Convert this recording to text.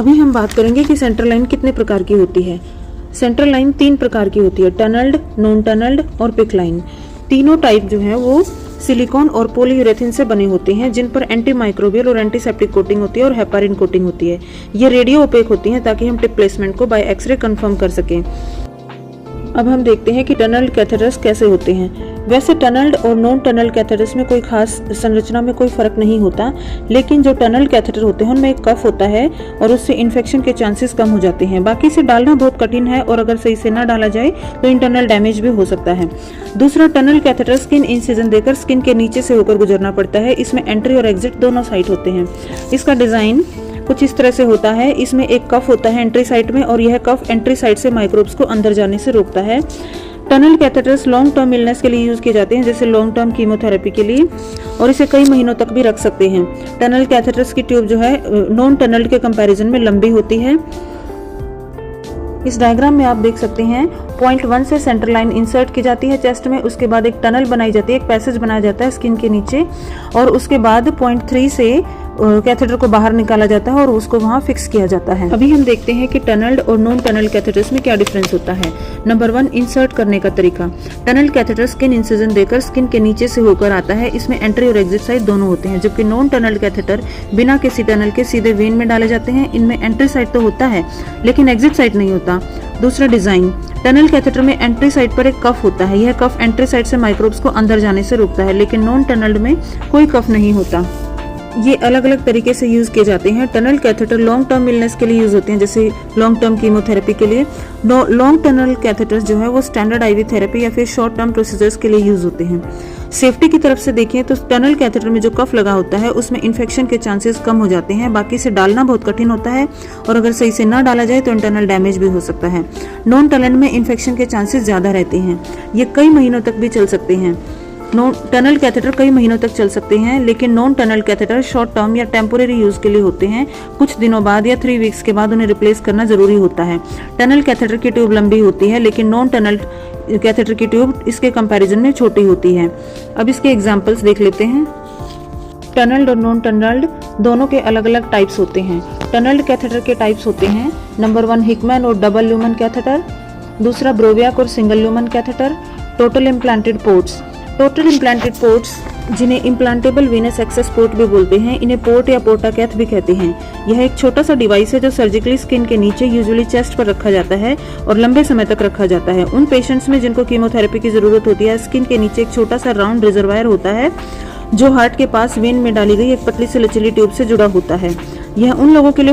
अभी हम बात करेंगे कि सेंट्रल लाइन कितने प्रकार की होती है। सेंट्रल लाइन 3 प्रकार की होती है, टनल्ड, नॉन टनल्ड और पिक लाइन। तीनों टाइप जो है वो सिलिकॉन और पॉलीयूरेथीन से बने होते हैं, जिन पर एंटी माइक्रोबियल और एंटीसेप्टिक कोटिंग होती है और हेपारिन कोटिंग होती है। ये रेडियो ओपेक होती हैं ताकि हम टिप प्लेसमेंट को बाय एक्सरे कंफर्म कर सकें। अब हम देखते हैं कि टनल्ड कैथेटर्स कैसे होते हैं। वैसे टनल्ड और नॉन टनल्ड कैथेटर्स में कोई खास संरचना में कोई फर्क नहीं होता, लेकिन जो टनल्ड कैथेटर होते हैं उनमें एक कफ होता है और उससे इन्फेक्शन के चांसेस कम हो जाते हैं। बाकी से डालना बहुत कठिन है और अगर सही से ना डाला जाए तो इंटरनल डैमेज भी हो सकता है। दूसरा, टनल कैथेटर स्किन इंसिजन देकर स्किन के नीचे से होकर गुजरना पड़ता है। इसमें एंट्री और एग्जिट दोनों साइड होते हैं। इसका डिजाइन कुछ इस तरह से होता है। इसमें एक कफ होता है एंट्री साइड में और यह कफ एंट्री साइड से माइक्रोब्स को अंदर जाने से रोकता है। Tunnel catheters long term illness के लिए यूज किए जाते हैं, जैसे लॉन्ग टर्म कीमोथेरेपी के लिए, और इसे कई महीनों तक भी रख सकते हैं। टनल कैथेटर्स की ट्यूब जो है नॉन टनल के कंपैरिजन में लंबी होती है। इस डायग्राम में आप देख सकते हैं पॉइंट 1 से सेंट्रल लाइन इंसर्ट की जाती है चेस्ट में, उसके बाद एक टनल बनाई जाती है, एक पैसेज बनाया जाता है स्किन के नीचे, और उसके बाद पॉइंट 3 से कैथेटर को बाहर निकाला जाता है और उसको वहां फिक्स किया जाता है। अभी हम देखते हैं कि टनल्ड और नॉन टनल कैथेटर्स में क्या डिफरेंस होता है। नंबर 1, इंसर्ट करने का तरीका। टनल कैथेटर स्किन इंसिजन देकर स्किन के नीचे से होकर आता है। इसमें एंट्री और एग्जिट साइड दोनों होते हैं, जबकि नॉन टनल कैथेटर बिना किसी टनल के सीधे वेन में डाले जाते हैं। इनमें एंट्री साइड तो होता है लेकिन एग्जिट साइड नहीं होता। दूसरा, डिजाइन। टनल कैथेटर में एंट्री साइड पर एक कफ होता है। यह कफ एंट्री साइड से माइक्रोब्स को अंदर जाने से रोकता है, लेकिन नॉन टनल्ड में कोई कफ नहीं होता। ये अलग अलग तरीके से यूज किए जाते हैं। Tunnel catheter long term illness के लिए यूज होते हैं, जैसे लॉन्ग टर्म कीमोथेरेपी के लिए। लॉन्ग टनल कैथेटर्स जो है वो स्टैंडर्ड आईवी थेरेपी या फिर शॉर्ट टर्म प्रोसीजर्स के लिए यूज होते हैं। सेफ्टी की तरफ से देखें तो टनल कैथेटर में जो कफ लगा होता है उसमें इन्फेक्शन के चांसेस कम हो जाते हैं। बाकी से डालना बहुत कठिन होता है और अगर सही से ना डाला जाए तो इंटरनल डैमेज भी हो सकता है। नॉन टनल में इन्फेक्शन के चांसेस ज्यादा रहते हैं। ये कई महीनों तक भी चल सकते हैं। टनल कैथेटर कई महीनों तक चल सकते हैं, लेकिन non tunnel catheter short term या टेम्पोरेरी यूज के लिए होते हैं। कुछ दिनों बाद या 3 वीक्स के बाद उन्हें रिप्लेस करना जरूरी होता है। टनल कैथेटर की ट्यूब लंबी होती है, लेकिन नॉन टनल कैथेटर की ट्यूब इसके कंपैरिजन में छोटी होती है। अब इसके एग्जांपल्स देख लेते हैं। टनल्ड और नॉन टनल्ड दोनों के अलग अलग टाइप्स होते हैं। टनल्ड कैथेटर के टाइप्स होते हैं, नंबर 1, हिकमैन और डबल ल्यूमन कैथेटर। दूसरा, ब्रोवियाक और single lumen catheter. Total implanted ports. Total implanted ports, जिन्हें इम्प्लांटेबल वीनस एक्सेस पोर्ट भी बोलते हैं, इन्हें पोर्ट या पोर्टा कैथ भी कहते हैं। यह एक छोटा सा डिवाइस है जो सर्जिकली स्किन के नीचे यूजुअली चेस्ट पर रखा जाता है और लंबे समय तक रखा जाता है। उन पेशेंट्स में जिनको कीमोथेरेपी की जरूरत होती है, स्किन के नीचे एक छोटा सा राउंड रिजर्वायर होता है जो हार्ट के पास वेन में डाली गई एक पतली से लचीली ट्यूब से जुड़ा होता है। यह उन लोगों के लिए